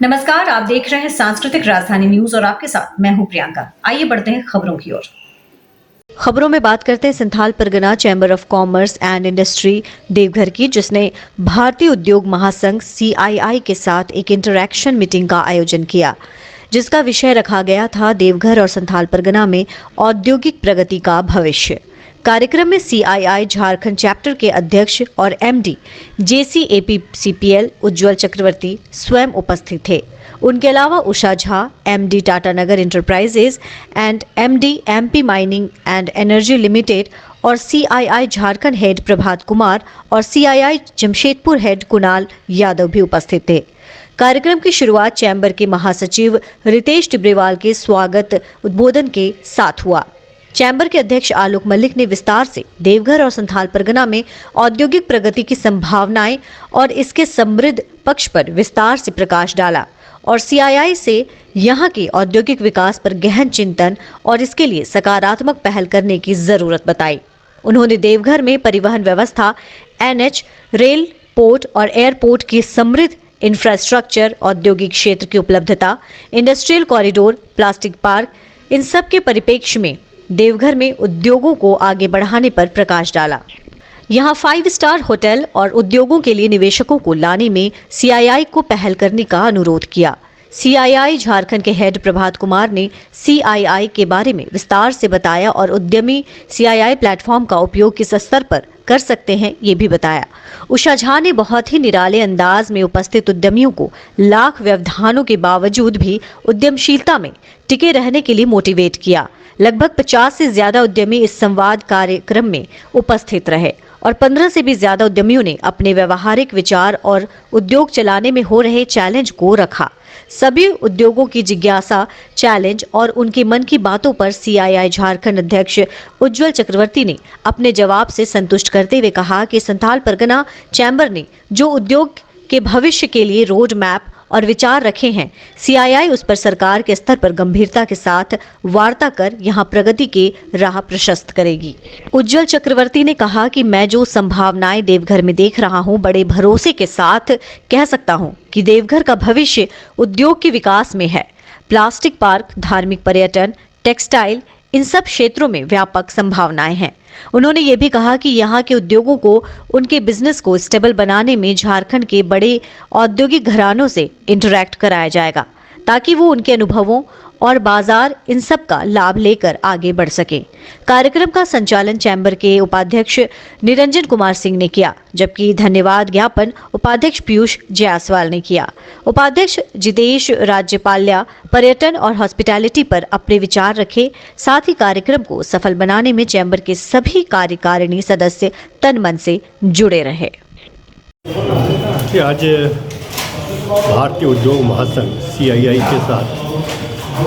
नमस्कार, आप देख रहे हैं सांस्कृतिक राजधानी न्यूज और आपके साथ मैं हूं प्रियंका। आइए बढ़ते हैं खबरों की ओर। खबरों में बात करते हैं Santhal Pargana chamber of commerce and industry Deoghar की, जिसने भारतीय उद्योग महासंघ CII के साथ एक इंटरैक्शन मीटिंग का आयोजन किया, जिसका विषय रखा गया था देवघर और संथाल परगना में औद्योगिक प्रगति का भविष्य। कार्यक्रम में CII झारखंड चैप्टर के अध्यक्ष और MD JCAPCPL उज्ज्वल चक्रवर्ती स्वयं उपस्थित थे। उनके अलावा Usha Jha, MD Tata Nagar enterprises and MD MP mining and energy limited और CII झारखंड हेड प्रभात कुमार और CII जमशेदपुर हेड कुणाल यादव भी उपस्थित थे। कार्यक्रम की शुरुआत चैम्बर के महासचिव रितेश टिब्रेवाल के स्वागत उद्बोधन के साथ हुआ। चैम्बर के अध्यक्ष आलोक मलिक ने विस्तार से देवघर और संथाल परगना में औद्योगिक प्रगति की संभावनाएं और इसके समृद्ध पक्ष पर विस्तार से प्रकाश डाला और CII से यहां के औद्योगिक विकास पर गहन चिंतन और इसके लिए सकारात्मक पहल करने की जरूरत बताई। उन्होंने देवघर में परिवहन व्यवस्था, NH, रेल, पोर्ट और एयरपोर्ट की समृद्ध इंफ्रास्ट्रक्चर, औद्योगिक क्षेत्र की उपलब्धता, इंडस्ट्रियल कॉरिडोर, प्लास्टिक पार्क, इन सब के परिप्रेक्ष्य में देवघर में उद्योगों को आगे बढ़ाने पर प्रकाश डाला। यहाँ 5 स्टार होटल और उद्योगों के लिए निवेशकों को लाने में CII को पहल करने का अनुरोध किया। CII झारखंड के हेड प्रभात कुमार ने CII के बारे में विस्तार से बताया और उद्यमी CII प्लेटफॉर्म का उपयोग किस स्तर पर कर सकते हैं ये भी बताया। उषा झा ने बहुत ही निराले अंदाज में उपस्थित उद्यमियों को लाख व्यवधानों के बावजूद भी उद्यमशीलता में टिके रहने के लिए मोटिवेट किया। लगभग 50 से ज्यादा उद्यमी इस संवाद कार्यक्रम में उपस्थित रहे और 15 से भी ज्यादा उद्यमियों ने अपने व्यवहारिक विचार और उद्योग चलाने में हो रहे चैलेंज को रखा। सभी उद्योगों की जिज्ञासा, चैलेंज और उनके मन की बातों पर CII झारखंड अध्यक्ष उज्ज्वल चक्रवर्ती ने अपने जवाब से संतुष्ट करते हुए कहा कि संथाल परगना चैम्बर ने जो उद्योग के भविष्य के लिए रोड मैप और विचार रखे हैं, CII उस पर सरकार के स्तर पर गंभीरता के साथ वार्ता कर यहां प्रगति के राह प्रशस्त करेगी। उज्ज्वल चक्रवर्ती ने कहा कि मैं जो संभावनाएं देवघर में देख रहा हूं, बड़े भरोसे के साथ कह सकता हूं कि देवघर का भविष्य उद्योग के विकास में है। प्लास्टिक पार्क, धार्मिक पर्यटन, टेक्सटाइल, इन सब क्षेत्रों में व्यापक संभावनाएं हैं। उन्होंने ये भी कहा कि यहाँ के उद्योगों को उनके बिजनेस को स्टेबल बनाने में झारखंड के बड़े औद्योगिक घरानों से इंटरैक्ट कराया जाएगा, ताकि वो उनके अनुभवों और बाजार इन सब का लाभ लेकर आगे बढ़ सके। कार्यक्रम का संचालन चैम्बर के उपाध्यक्ष निरंजन कुमार सिंह ने किया, जबकि धन्यवाद ज्ञापन उपाध्यक्ष पीयूष जायसवाल ने किया। उपाध्यक्ष जितेश राज्यपाल्या पर्यटन और हॉस्पिटैलिटी पर अपने विचार रखे। साथ ही कार्यक्रम को सफल बनाने में चैम्बर के सभी कार्यकारिणी सदस्य तन मन से जुड़े रहे। आज भारतीय उद्योग महासंघ CII के साथ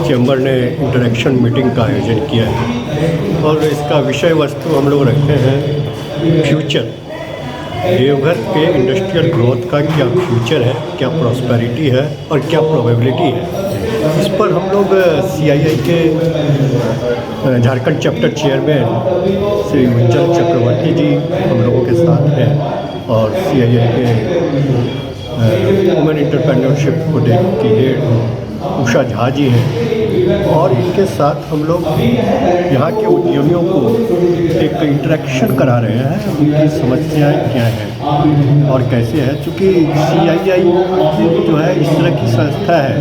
चैम्बर ने इंटरेक्शन मीटिंग का आयोजन किया है और इसका विषय वस्तु हम लोग रखते हैं फ्यूचर। देवघर के इंडस्ट्रियल ग्रोथ का क्या फ्यूचर है, क्या प्रॉस्पेरिटी है और क्या प्रोबेबिलिटी है, इस पर हम लोग CII के झारखंड चैप्टर चेयरमैन श्री उज्ज्वल चक्रवर्ती जी हम लोगों के साथ हैं और CII के वुमेन इंटरप्रेन्योरशिप को की हेड उषा झा जी हैं और इनके साथ हम लोग यहाँ के उद्यमियों को एक इंटरेक्शन करा रहे हैं, उनकी समस्याएं क्या हैं और कैसे है। चूँकि CII जो है इस तरह की संस्था है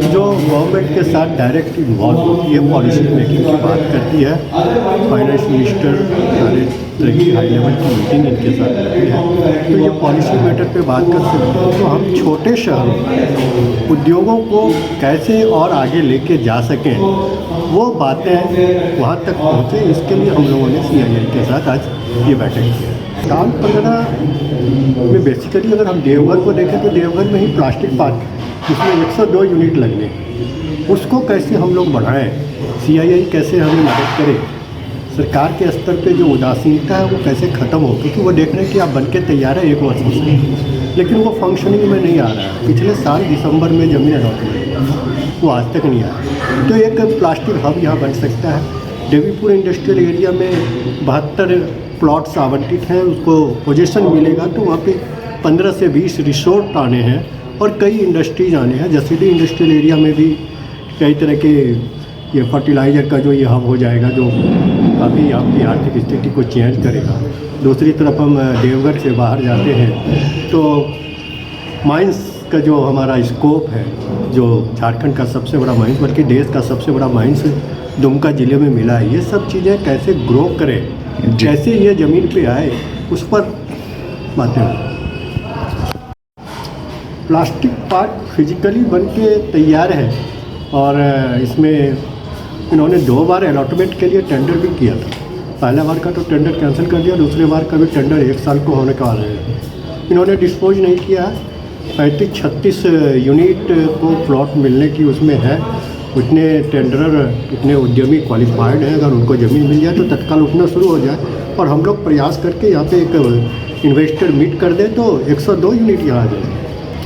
जो गवर्नमेंट के साथ डायरेक्ट इन्वॉल्व होती है, पॉलिसी मेकिंग की बात करती है। फाइनेंस मिनिस्टर सारे तरह की हाई लेवल की मीटिंग इनके साथ रहती है, तो ये पॉलिसी मैटर पे बात कर सकते हैं। तो हम छोटे शहरों उद्योगों को कैसे और आगे लेके जा सकें, वो बातें वहाँ तक पहुँचे, इसके लिए हम लोगों ने CII के साथ आज ये बैठक की है। संथाल परगना में बेसिकली अगर हम देवघर को देखें तो देवघर में ही प्लास्टिक पार्क जिसमें 102 यूनिट लगने, उसको कैसे हम लोग बढ़ाएँ, CII कैसे हमें मदद करे, सरकार के स्तर पे जो उदासीनता है वो कैसे ख़त्म हो, क्योंकि वो देख रहे हैं कि आप बन के तैयार है 1 वर्ष से, लेकिन वो फंक्शनिंग में नहीं आ रहा है। पिछले साल दिसंबर में ज़मीन अलॉटमेंट वो आज तक नहीं आया। तो एक प्लास्टिक हब यहाँ बन सकता है। देवीपुर इंडस्ट्रियल एरिया में 72 प्लॉट्स आवंटित हैं, उसको पोजीशन मिलेगा तो वहाँ पे 15 से 20 रिसोर्ट आने हैं और कई इंडस्ट्रीज आने हैं। जसीडीह इंडस्ट्रियल एरिया में भी कई तरह के ये फर्टिलाइज़र का जो ये हब हो जाएगा, जो काफ़ी आपकी आर्थिक स्थिति को चेंज करेगा। दूसरी तरफ हम देवघर से बाहर जाते हैं तो माइंस का जो हमारा स्कोप है, जो झारखंड का सबसे बड़ा माइंस बल्कि देश का सबसे बड़ा माइंस दुमका ज़िले में मिला है। ये सब चीज़ें कैसे ग्रो करें, कैसे ये ज़मीन पे आए, उस पर बातें हैं। प्लास्टिक पार्क फिजिकली बन के तैयार है और इसमें इन्होंने 2 बार अलॉटमेंट के लिए टेंडर भी किया था। पहला बार का तो टेंडर कैंसिल कर दिया, दूसरे बार का भी टेंडर 1 साल को होने का वाला है। इन्होंने डिस्पोज नहीं किया। 35-36 यूनिट को प्लॉट मिलने की उसमें है। उतने टेंडरर, इतने उद्यमी क्वालिफाइड हैं, अगर उनको ज़मीन मिल जाए तो तत्काल उठना शुरू हो जाए और हम लोग प्रयास करके यहाँ पे एक इन्वेस्टर मीट कर दें तो 102 यूनिट यहाँ आ जाए।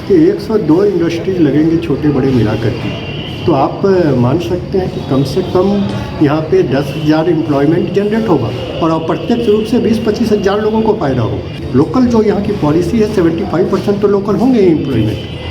कि 102 इंडस्ट्रीज लगेंगे छोटे बड़े मिला करके, तो आप मान सकते हैं कि कम से कम यहाँ पे 10,000 एम्प्लॉयमेंट जनरेट होगा और अप्रत्यक्ष रूप से 20-25 हज़ार लोगों को फ़ायदा होगा। लोकल जो यहाँ की पॉलिसी है 75% तो लोकल होंगे ही एम्प्लॉयमेंट।